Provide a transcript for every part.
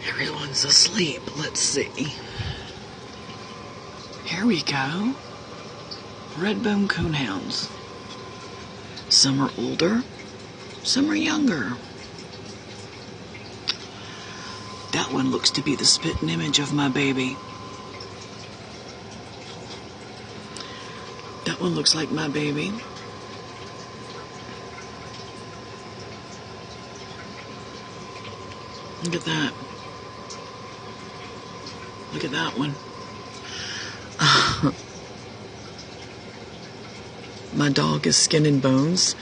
Everyone's asleep. Let's see. Here we go. Red-bone coonhounds. Some are older, some are younger. That one looks to be the spitting image of my baby. That one looks like my baby. Look at that. Look at that one. My dog is skin and bones.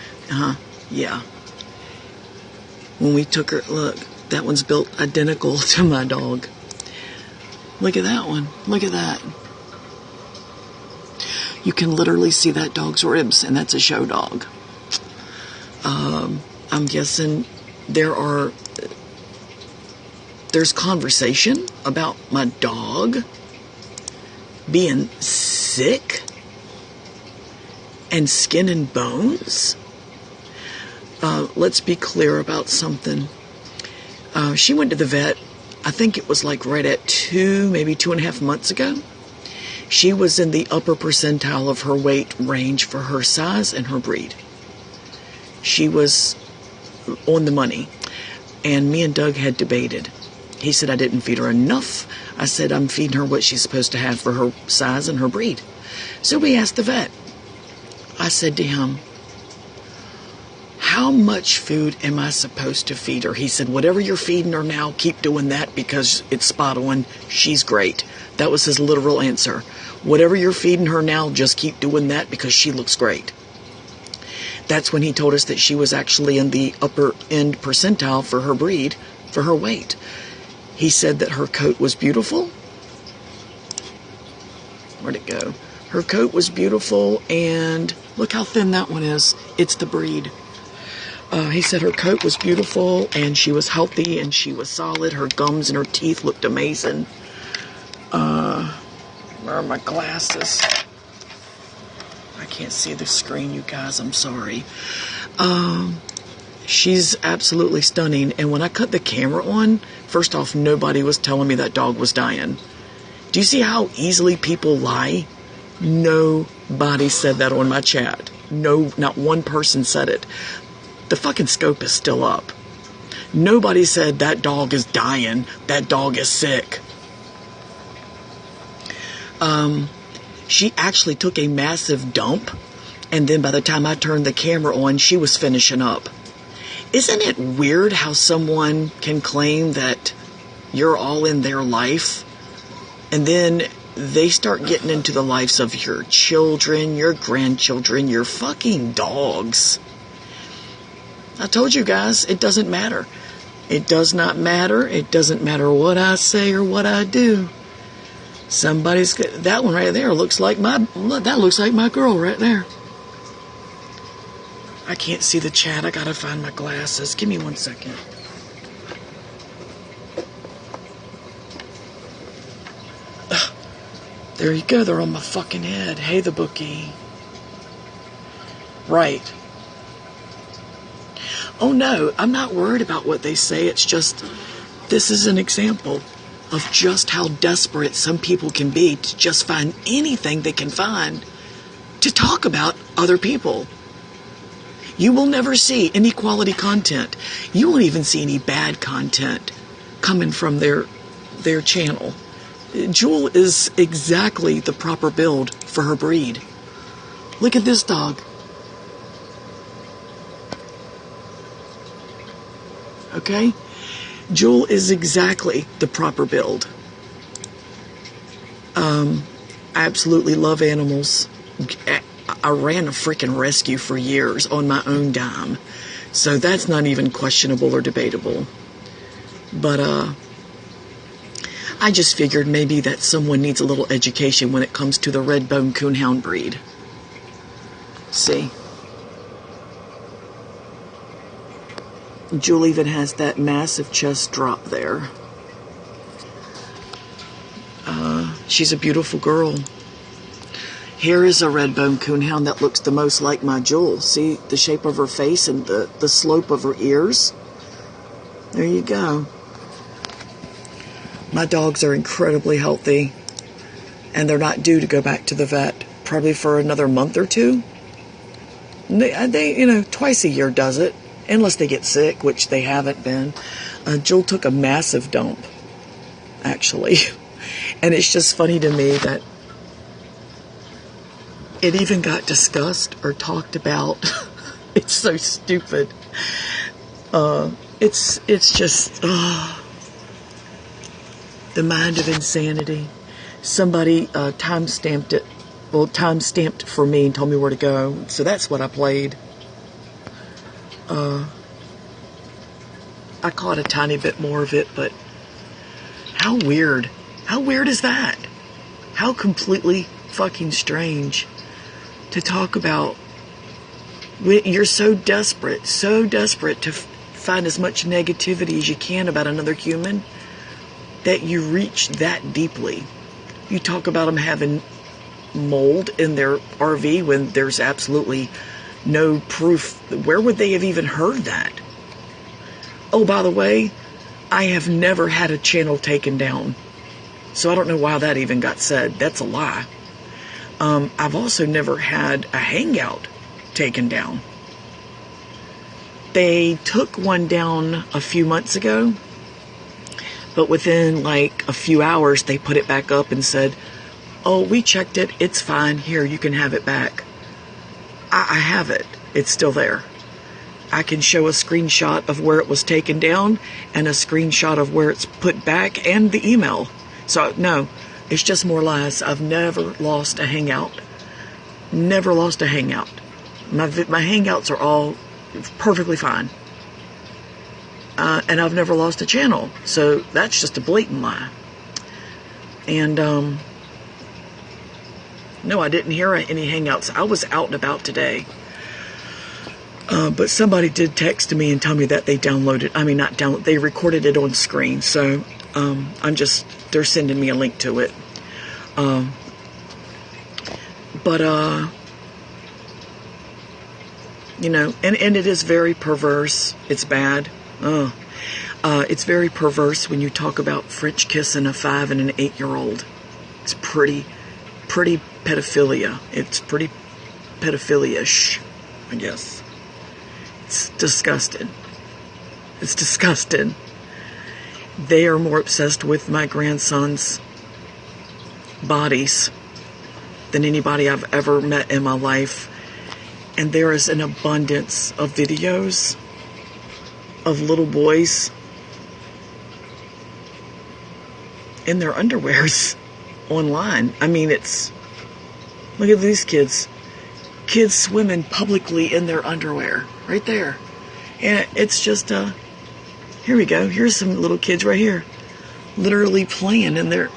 Yeah. When we took her, look, that one's built identical to my dog. Look at that one. Look at that. You can literally see that dog's ribs, and that's a show dog. I'm guessing there's conversation about my dog being sick and skin and bones. Let's be clear about something. She went to the vet, I think it was like right at maybe 2.5 months ago. She was in the upper percentile of her weight range for her size and her breed. She was on the money. And me and Doug had debated. He said I didn't feed her enough. I said I'm feeding her what she's supposed to have for her size and her breed. So we asked the vet. I said to him, how much food am I supposed to feed her? He said, whatever you're feeding her now, keep doing that because it's spot on. She's great. That was his literal answer. Whatever you're feeding her now, just keep doing that because she looks great. That's when he told us that she was actually in the upper end percentile for her breed, for her weight. He said that her coat was beautiful. Where'd it go? Her coat was beautiful, and look how thin that one is. It's the breed. He said her coat was beautiful, and she was healthy, and she was solid. Her gums and her teeth looked amazing. Where are my glasses? I can't see the screen, you guys. I'm sorry. She's absolutely stunning. And when I cut the camera on, first off, nobody was telling me that dog was dying. Do you see how easily people lie? Nobody said that on my chat. No, not one person said it. The fucking scope is still up. Nobody said that dog is dying. That dog is sick. She actually took a massive dump, and then by the time I turned the camera on, she was finishing up. Isn't it weird how someone can claim that you're all in their life, and then they start getting into the lives of your children, your grandchildren, your fucking dogs? I told you guys, it doesn't matter. It does not matter. It doesn't matter what I say or what I do. That one right there looks like my girl right there. I can't see the chat. I gotta find my glasses. Give me 1 second. Ugh. There you go. They're on my fucking head. Hey, the bookie. Right. Oh no, I'm not worried about what they say. It's just, this is an example of just how desperate some people can be to just find anything they can find to talk about other people. You will never see any quality content. You won't even see any bad content coming from their channel. Jewel is exactly the proper build for her breed. Look at this dog. Okay? Jewel is exactly the proper build. I absolutely love animals. I ran a freaking rescue for years on my own dime. So that's not even questionable or debatable. But I just figured maybe that someone needs a little education when it comes to the red-bone coonhound breed. See? Jewel even has that massive chest drop there. She's a beautiful girl. Here is a red-bone coonhound that looks the most like my Jewel. See the shape of her face and the slope of her ears? There you go. My dogs are incredibly healthy, and they're not due to go back to the vet probably for another month or two. They twice a year does it, unless they get sick, which they haven't been. Jill took a massive dump, actually. And it's just funny to me that it even got discussed or talked about. It's so stupid. It's just the mind of insanity. Somebody time-stamped it. Well, time-stamped for me and told me where to go. So that's what I played. I caught a tiny bit more of it, but how weird. How weird is that? How completely fucking strange to talk about. You're so desperate to find as much negativity as you can about another human that you reach that deeply. You talk about them having mold in their RV when there's absolutely no proof. Where would they have even heard that? Oh, by the way, I have never had a channel taken down. So I don't know why that even got said. That's a lie. I've also never had a hangout taken down. They took one down a few months ago, but within like a few hours they put it back up and said, oh, we checked it, it's fine, here, you can have it back. I have it. It's still there. I can show a screenshot of where it was taken down and a screenshot of where it's put back and the email. So, no, it's just more lies. I've never lost a hangout. Never lost a hangout. My hangouts are all perfectly fine. And I've never lost a channel. So that's just a blatant lie. And, no, I didn't hear any hangouts. I was out and about today. But somebody did text me and tell me that they they recorded it on screen. So, they're sending me a link to it. And it is very perverse. It's bad. It's very perverse when you talk about French kissing a 5 and an 8-year-old. It's pretty pedophilia. It's pretty pedophilia-ish, I guess. It's disgusting. It's disgusting. They are more obsessed with my grandson's bodies than anybody I've ever met in my life. And there is an abundance of videos of little boys in their underwears online. I mean, look at these kids. Kids swimming publicly in their underwear. Right there. And it's just, here we go. Here's some little kids right here. Literally playing in their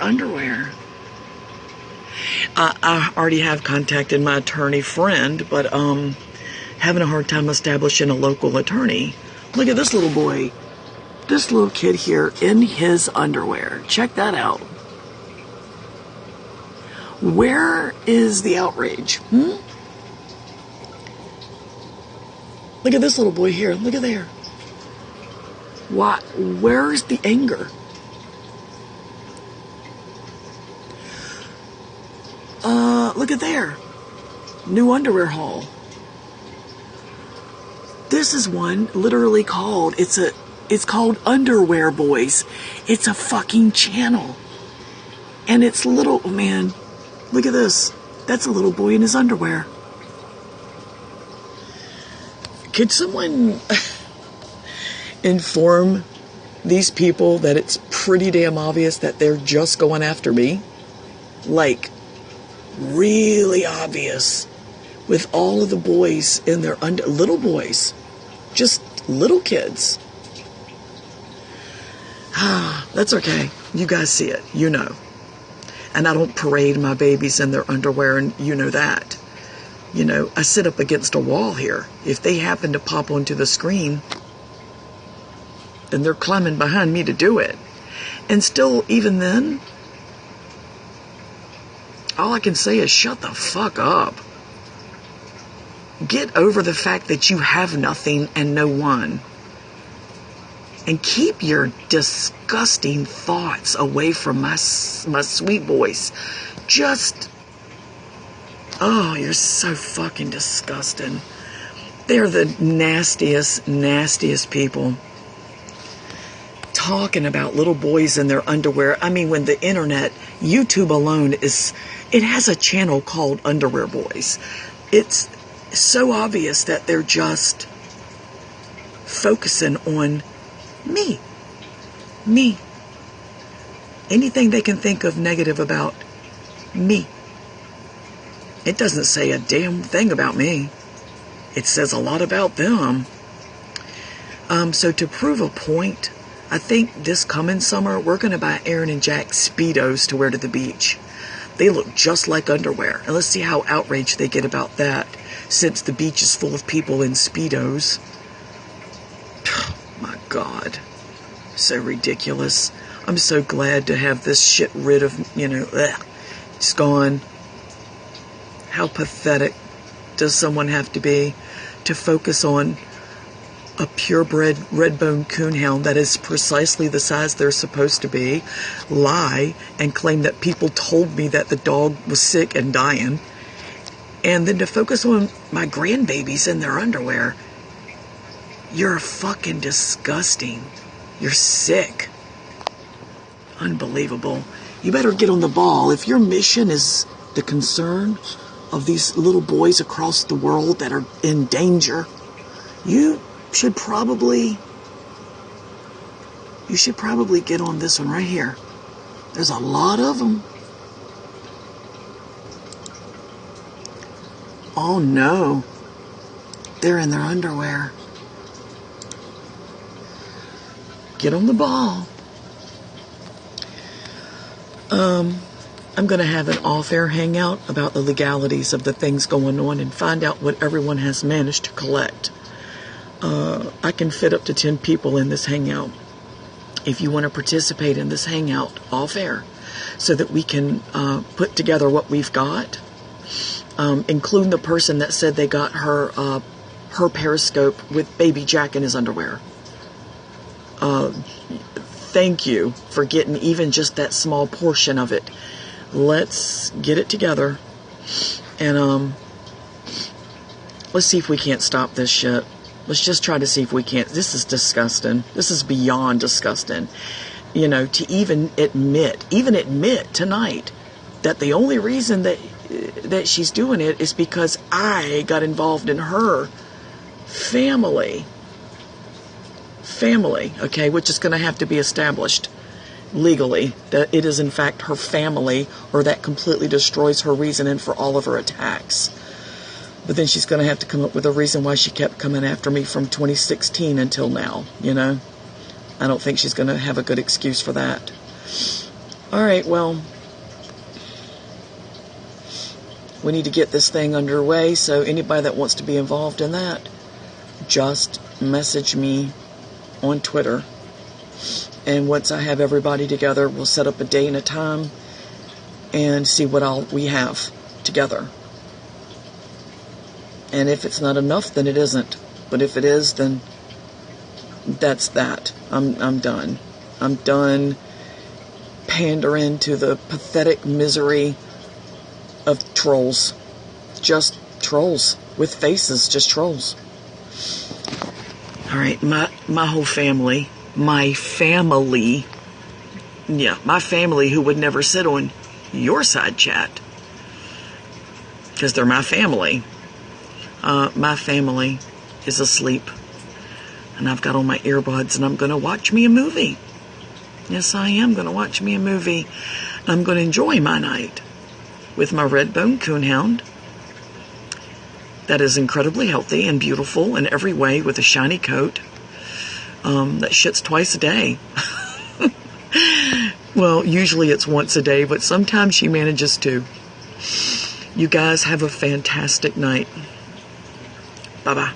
underwear. I already have contacted my attorney friend, but having a hard time establishing a local attorney. Look at this little boy. This little kid here in his underwear. Check that out. Where is the outrage? Look at this little boy here. Look at there. Why? Where's the anger? Look at there. New underwear haul. This is one literally called, it's called Underwear Boys. It's a fucking channel. And it's little, man, look at this. That's a little boy in his underwear. Could someone inform these people that it's pretty damn obvious that they're just going after me? Like, really obvious. With all of the boys in their little boys. Just little kids. That's okay. You guys see it. You know. And I don't parade my babies in their underwear, and you know that. You know, I sit up against a wall here. If they happen to pop onto the screen, then they're climbing behind me to do it. And still, even then, all I can say is shut the fuck up. Get over the fact that you have nothing and no one. And keep your disgusting thoughts away from my sweet boys. Just, oh, you're so fucking disgusting. They're the nastiest, nastiest people. Talking about little boys in their underwear. I mean, when the internet, YouTube alone it has a channel called Underwear Boys. It's so obvious that they're just focusing on me. Anything they can think of negative about me. It doesn't say a damn thing about me. It says a lot about them. So to prove a point, I think this coming summer, we're going to buy Aaron and Jack Speedos to wear to the beach. They look just like underwear. And let's see how outraged they get about that, since the beach is full of people in Speedos. My God. So ridiculous. I'm so glad to have this shit rid of, it's gone. How pathetic does someone have to be to focus on a purebred red-boned coonhound that is precisely the size they're supposed to be, lie and claim that people told me that the dog was sick and dying, and then to focus on my grandbabies in their underwear? You're fucking disgusting. You're sick. Unbelievable. You better get on the ball. If your mission is the concern of these little boys across the world that are in danger, you should probably get on this one right here. There's a lot of them. Oh no. They're in their underwear. Get on the ball. I'm going to have an off-air hangout about the legalities of the things going on and find out what everyone has managed to collect. I can fit up to 10 people in this hangout. If you want to participate in this hangout off-air so that we can put together what we've got, including the person that said they got her Periscope with baby Jack in his underwear. Thank you for getting even just that small portion of it. Let's get it together and let's see if we can't stop this shit. Let's just try to see if we can't. This is disgusting. This is beyond disgusting. To even admit tonight that the only reason that she's doing it is because I got involved in her family, okay, which is going to have to be established legally that it is in fact her family, or that completely destroys her reasoning for all of her attacks. But then she's going to have to come up with a reason why she kept coming after me from 2016 until now, I don't think she's going to have a good excuse for that. All right, well, we need to get this thing underway, so anybody that wants to be involved in that, just message me on Twitter. And once I have everybody together, we'll set up a day and a time and see what all we have together. And if it's not enough, then it isn't. But if it is, then that's that. I'm done. I'm done pandering to the pathetic misery of trolls. Just trolls with faces, just trolls. All right, my whole family, my family who would never sit on your side chat, because they're my family. My family is asleep, and I've got on my earbuds, and I'm going to watch me a movie. Yes, I am going to watch me a movie. I'm going to enjoy my night with my red-boned coonhound that is incredibly healthy and beautiful in every way, with a shiny coat that shits twice a day. Well, usually it's once a day, but sometimes she manages to. You guys have a fantastic night. Bye-bye.